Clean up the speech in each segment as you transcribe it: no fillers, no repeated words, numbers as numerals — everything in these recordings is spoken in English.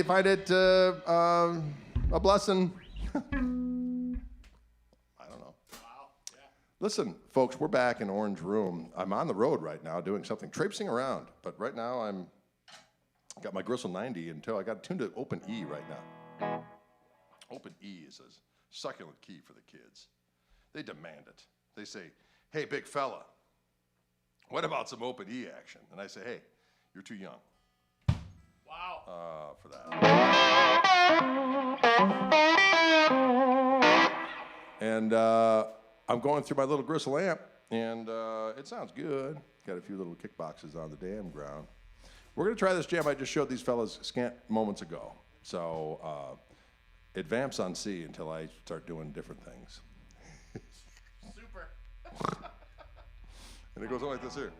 find it a blessing. I don't know. Wow. Yeah. Listen, folks, we're back in Orange Room. I'm on the road right now doing something, traipsing around. But right now I'm got my Gristle 90 until I got tuned to Open E right now. Open E is a succulent key for the kids. They demand it. They say, hey, big fella, what about some Open E action? And I say, hey, you're too young. Wow. For that. And I'm going through my little Gristle amp, and it sounds good. Got a few little kick boxes on the damn ground. We're going to try this jam I just showed these fellas scant moments ago. So it vamps on C until I start doing different things. Super. And it goes on like this here.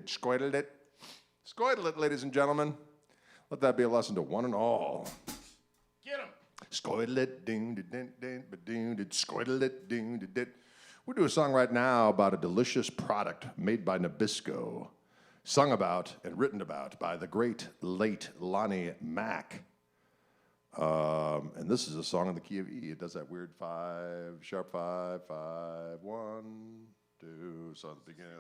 Squidled it. Squidled it, ladies and gentlemen. Let that be a lesson to one and all. Get him. Squidled it, squidled it. We do a song right now about a delicious product made by Nabisco, sung about and written about by the great late Lonnie Mack. And this is a song in the key of E. It does that weird 5, sharp 5, 5, 1, 2. So at the beginning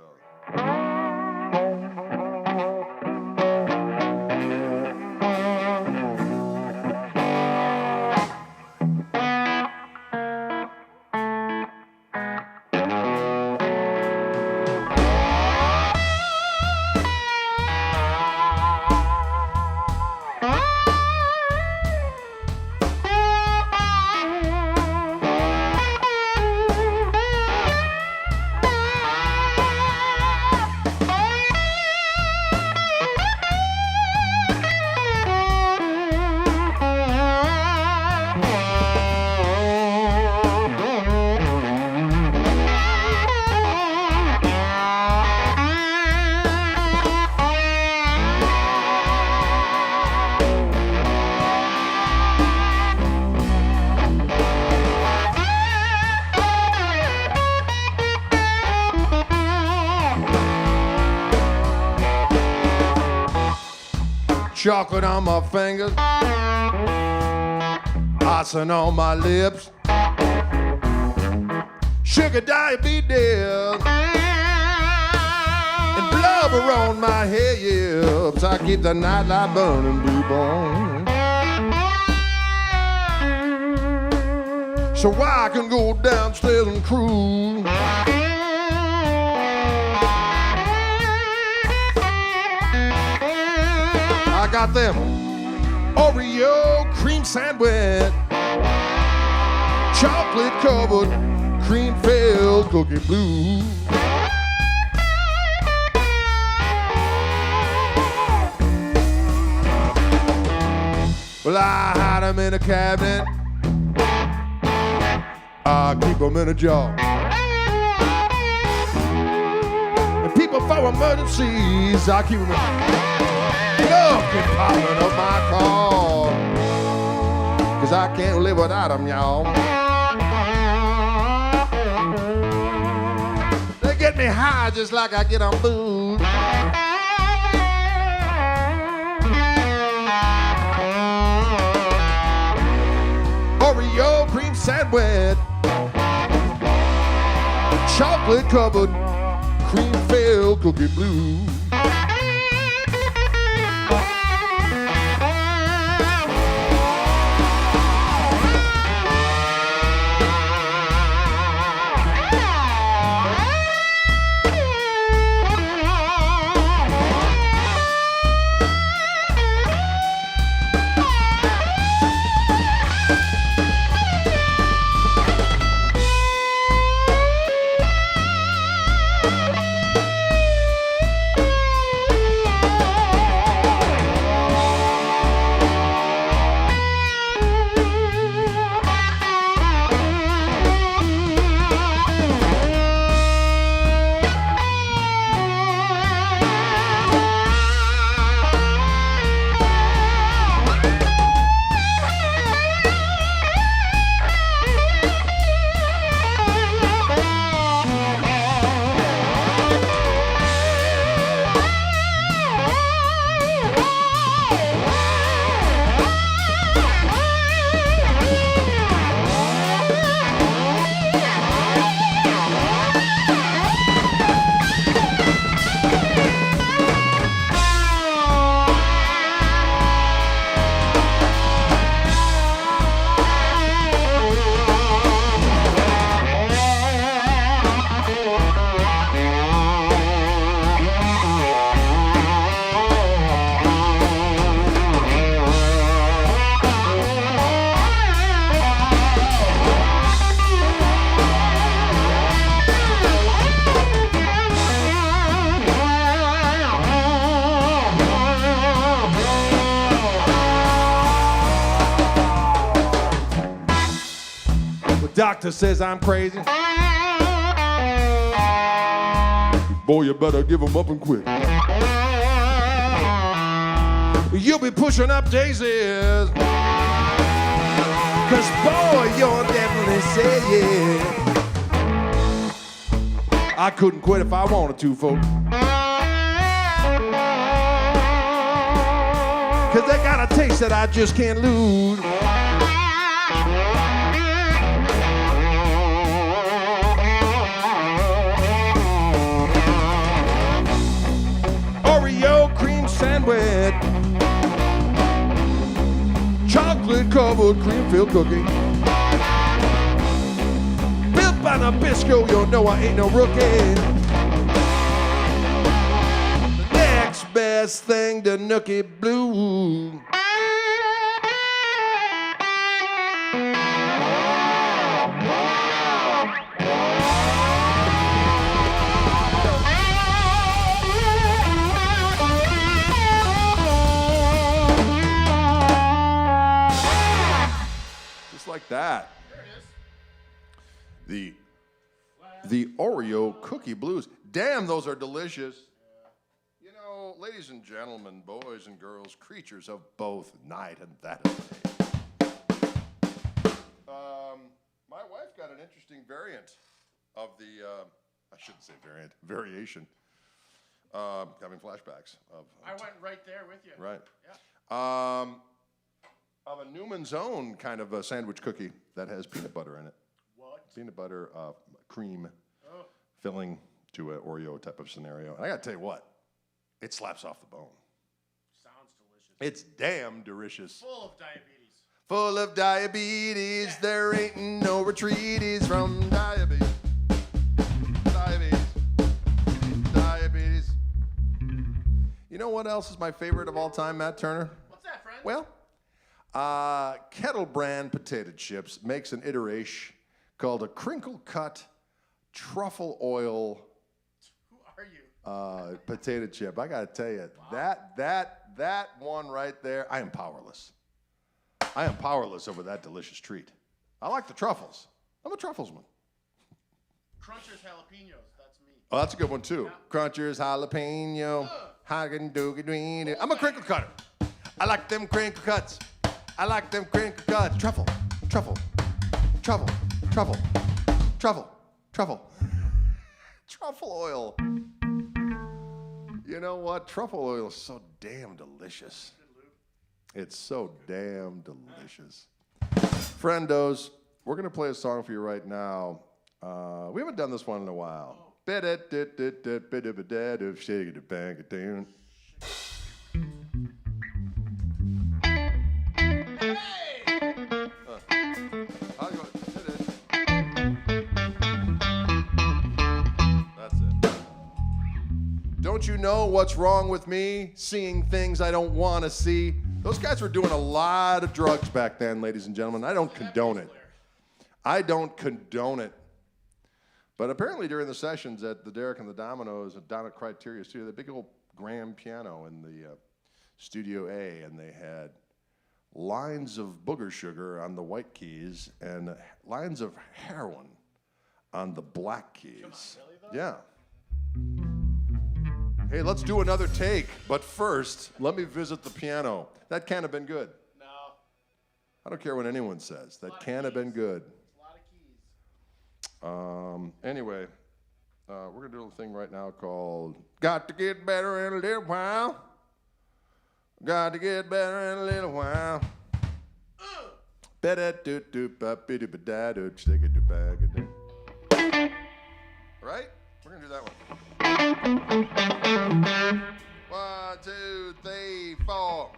chocolate on my fingers, icing on my lips, sugar diabetes, and blubber on my hips. I keep the nightlight burning, blue bone, so I can go downstairs and cruise. I got them Oreo cream sandwich, chocolate covered, cream filled cookie blue. Well, I hide them in a cabinet, I keep them in a jar. And people for emergencies, I keep them in compartment of my car, 'cause I can't live without them, y'all. They get me high just like I get on booze. Oreo cream sandwich, chocolate covered, cream filled cookie blue. doctor says I'm crazy. Boy, you better give them up and quit. You'll be pushing up daisies. Cause boy, you're definitely saying I couldn't quit if I wanted to, folks. Cause they got a taste that I just can't lose. Oreo cream sandwich, chocolate covered cream filled cookie, built by Nabisco, you know I ain't no rookie. The next best thing to Nookie Blue. Like that. There it is. The Oreo cookie blues. Damn, those are delicious. You know, ladies and gentlemen, boys and girls, creatures of both night and that of day. My wife got an interesting variant of the, I shouldn't say variation. Having flashbacks of. I went right there with you. Right. Yeah. Of a Newman's Own kind of a sandwich cookie that has peanut butter in it. What? Peanut butter, cream, Oh. filling to an Oreo type of scenario. And I gotta tell you what, it slaps off the bone. Sounds delicious. It's damn delicious. Full of diabetes. Full of diabetes, Yeah. there ain't no retreaties from diabetes. Diabetes. You know what else is my favorite of all time, Matt Turner? What's that, friend? Well, Kettle brand potato chips makes an iteration called a crinkle cut truffle oil Who are you? potato chip. I gotta tell you, that one right there, I am powerless. I am powerless over that delicious treat. I like the truffles. I'm a trufflesman. Crunchers jalapenos. That's me. Oh, that's a good one too. Yeah. Crunchers, jalapeno, Hagen-doogie-dweeny. I'm a crinkle cutter. I like them crinkle cuts. I like them crinkle cuts. Truffle, truffle, truffle, truffle, truffle, truffle. Truffle oil. You know what? Truffle oil is so damn delicious. It's so damn delicious. Friendos, we're going to play a song for you right now. We haven't done this one in a while. That's it. Don't you know what's wrong with me? Seeing things I don't want to see. Those guys were doing a lot of drugs back then, ladies and gentlemen. I don't condone it. I don't condone it. But apparently during the sessions at the Derek and the Dominoes down at Criteria Studio, the big old grand piano in the Studio A, and they had lines of booger sugar on the white keys and lines of heroin on the black keys. Really, though? Yeah. Hey, let's do another take, but first, let me visit the piano. That can't have been good. No. I don't care what anyone says. That can't have been good. It's a lot of keys. Anyway, we're going to do a little thing right now called Got to Get Better in a Little While. Got to get better in a little while. Right? We're going to do that one. 1, 2, 3, 4.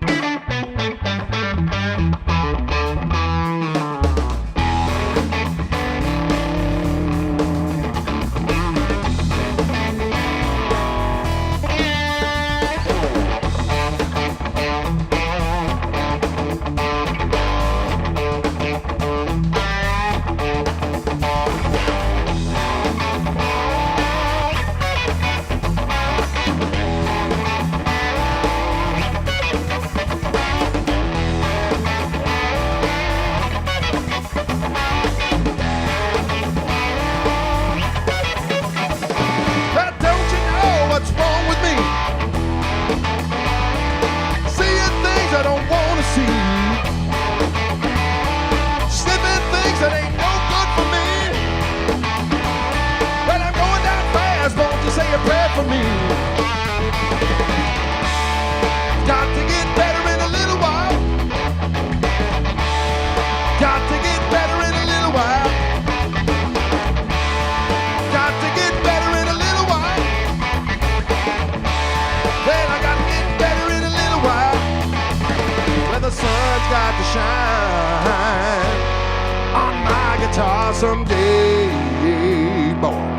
I don't wanna see. Sniffing things that ain't no good for me. But I'm going down fast, won't you say a prayer for me? Got to get better in a little while. Got to get better in a little while. Got to get better in a little while. Well, I got to get better in a little while. Well, the sun's got to shine on my guitar someday, boy.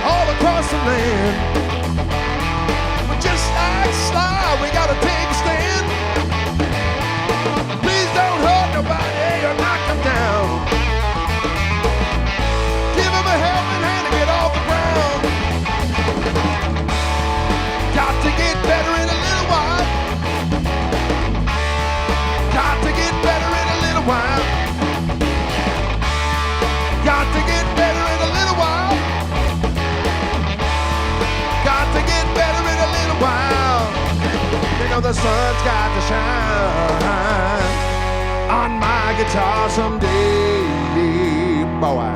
All across the land, but just like Sly, we gotta take a stand. Please don't hurt nobody or knock them down. Give them a helping hand to get off the ground. Got to get better in a little while. Got to get better in a little while. Got to get better in a little while. Got to get better in a little while. You know the sun's got to shine on my guitar someday, boy.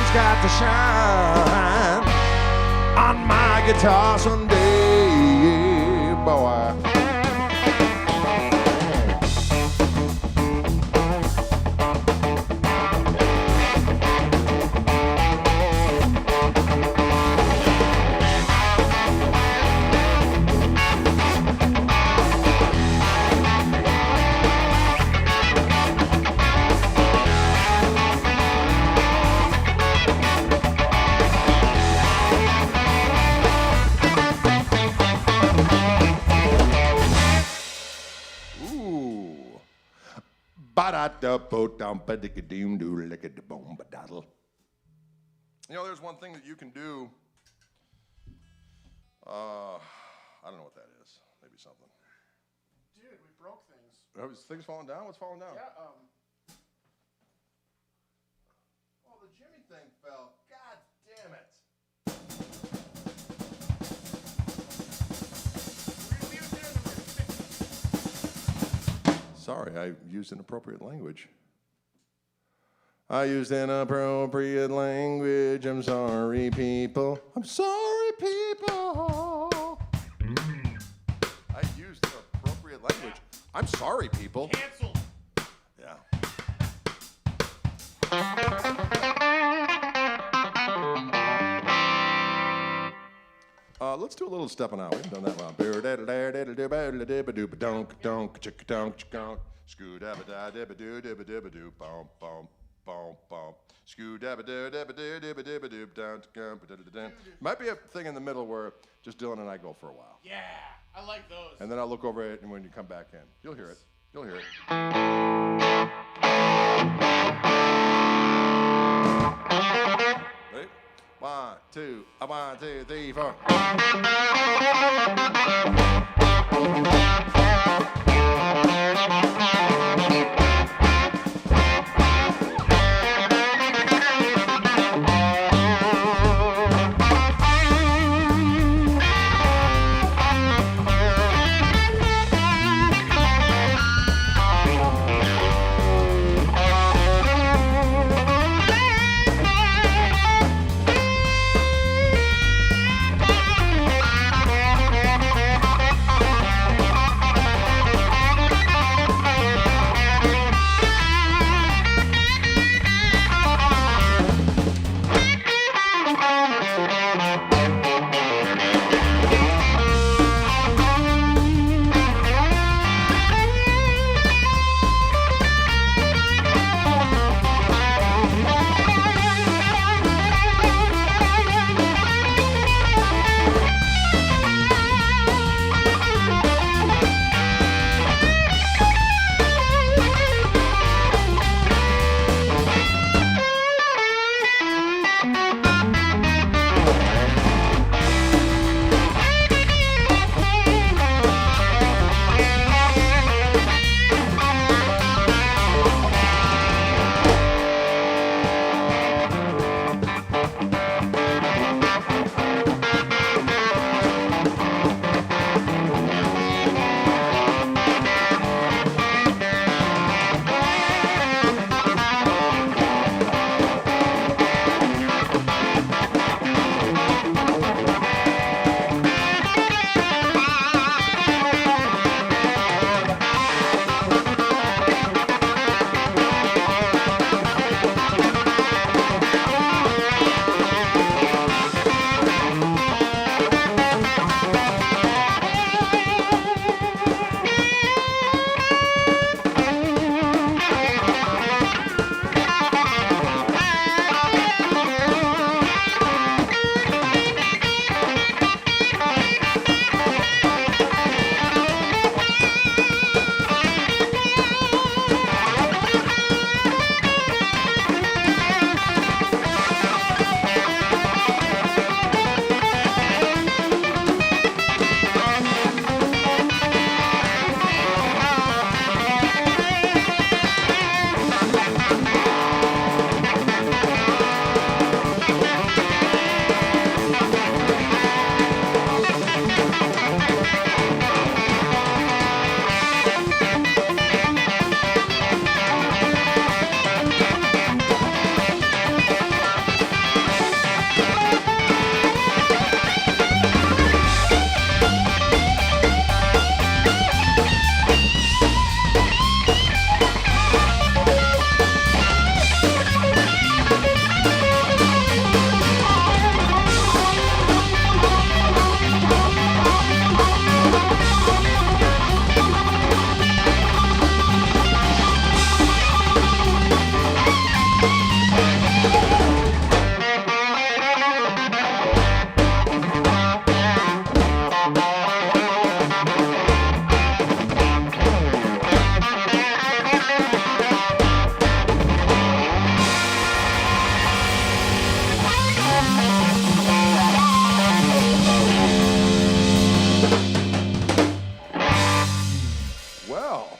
sun's got to shine on my guitar someday, boy. You know, there's one thing that you can do. I don't know what that is. Maybe something. Dude, we broke things. Oh, is things falling down? What's falling down? Yeah, Oh, the Jimmy thing fell. God damn it. we were there and we were Sorry, I used inappropriate language. I used inappropriate language. I'm sorry, people. I'm sorry, people. I used inappropriate language. I'm sorry, people. canceled. Yeah. Let's do a little stepping out. We haven't done that one. Might be a thing in the middle where just Dylan and I go for a while. Yeah, I like those. And then I'll look over it, and when you come back in, you'll hear it. You'll hear it. Ready? 1, 2, 1, 2, 3, 4. Well,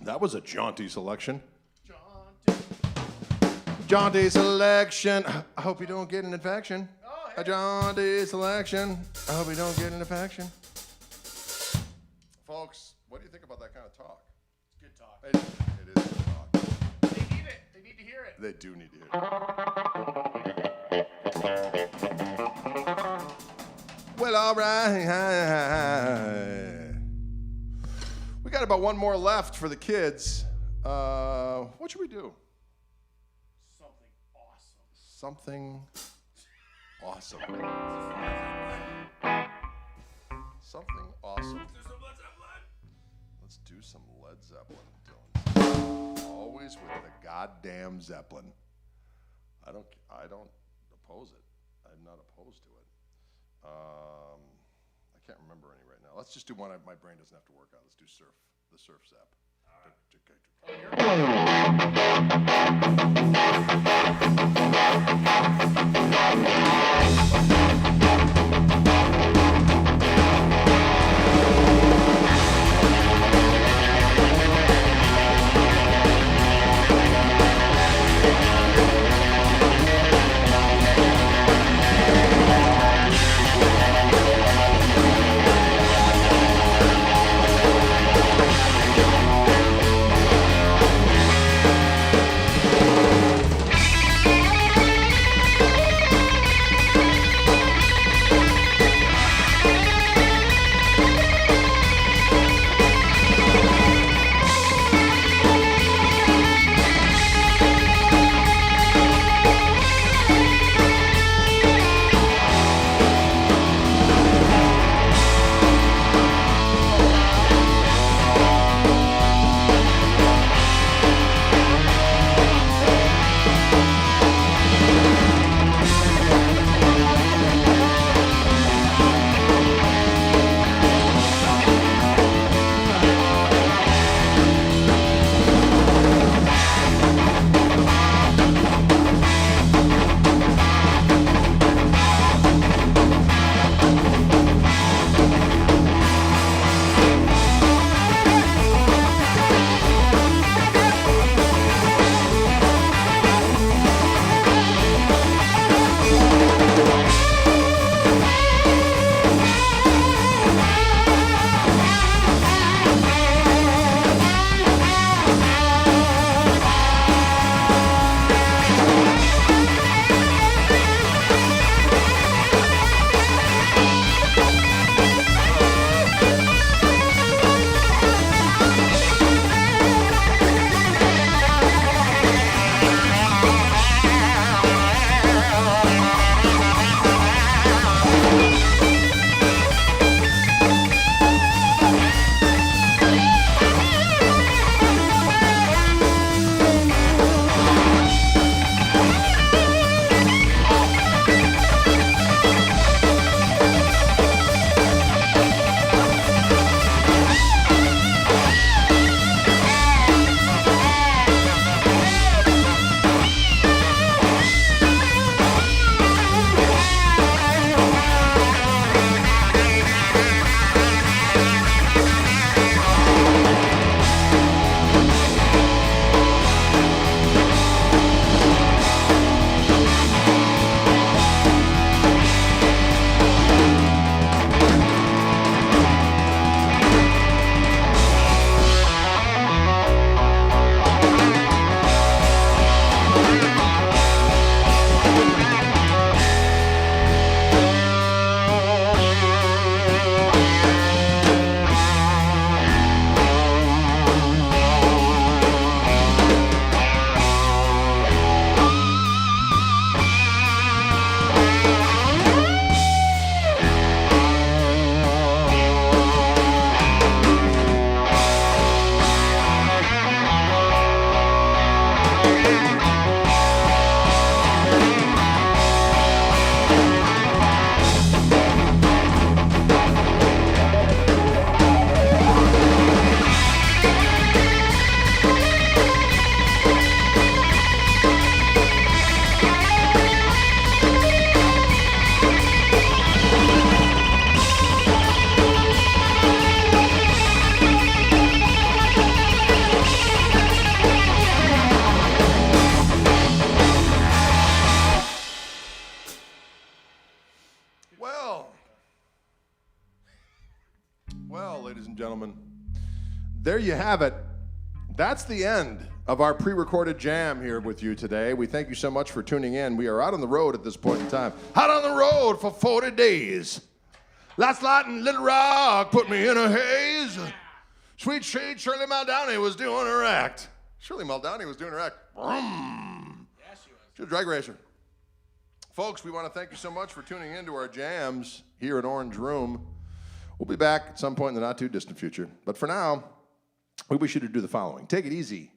that was a jaunty selection. Jaunty selection. I hope you don't get an infection. Oh, hey. A jaunty selection. I hope you don't get an infection. Folks, what do you think about that kind of talk? It's good talk. It is good talk. They need it. They need to hear it. They do need to hear it. Well, all right. We got about one more left for the kids. What should we do? Something awesome. Something awesome. Something awesome. Let's do some Led Zeppelin, Dylan. Always with the goddamn Zeppelin. I don't oppose it. I'm not opposed to it. I can't remember any right now. Let's just do one my brain doesn't have to work out. Let's do the surf Zepp. there you have it. That's the end of our pre-recorded jam here with you today. We thank you so much for tuning in. We are out on the road at this point in time. Out on the road for 40 days. Last night in Little Rock put me in a haze. Sweet Shade Shirley Maldani was doing her act. Shirley Maldani was doing her act. Vroom. Yeah, she was. She's a drag racer. Folks, we want to thank you so much for tuning in to our jams here at Orange Room. We'll be back at some point in the not-too-distant future. But for now, we wish you to do the following. Take it easy.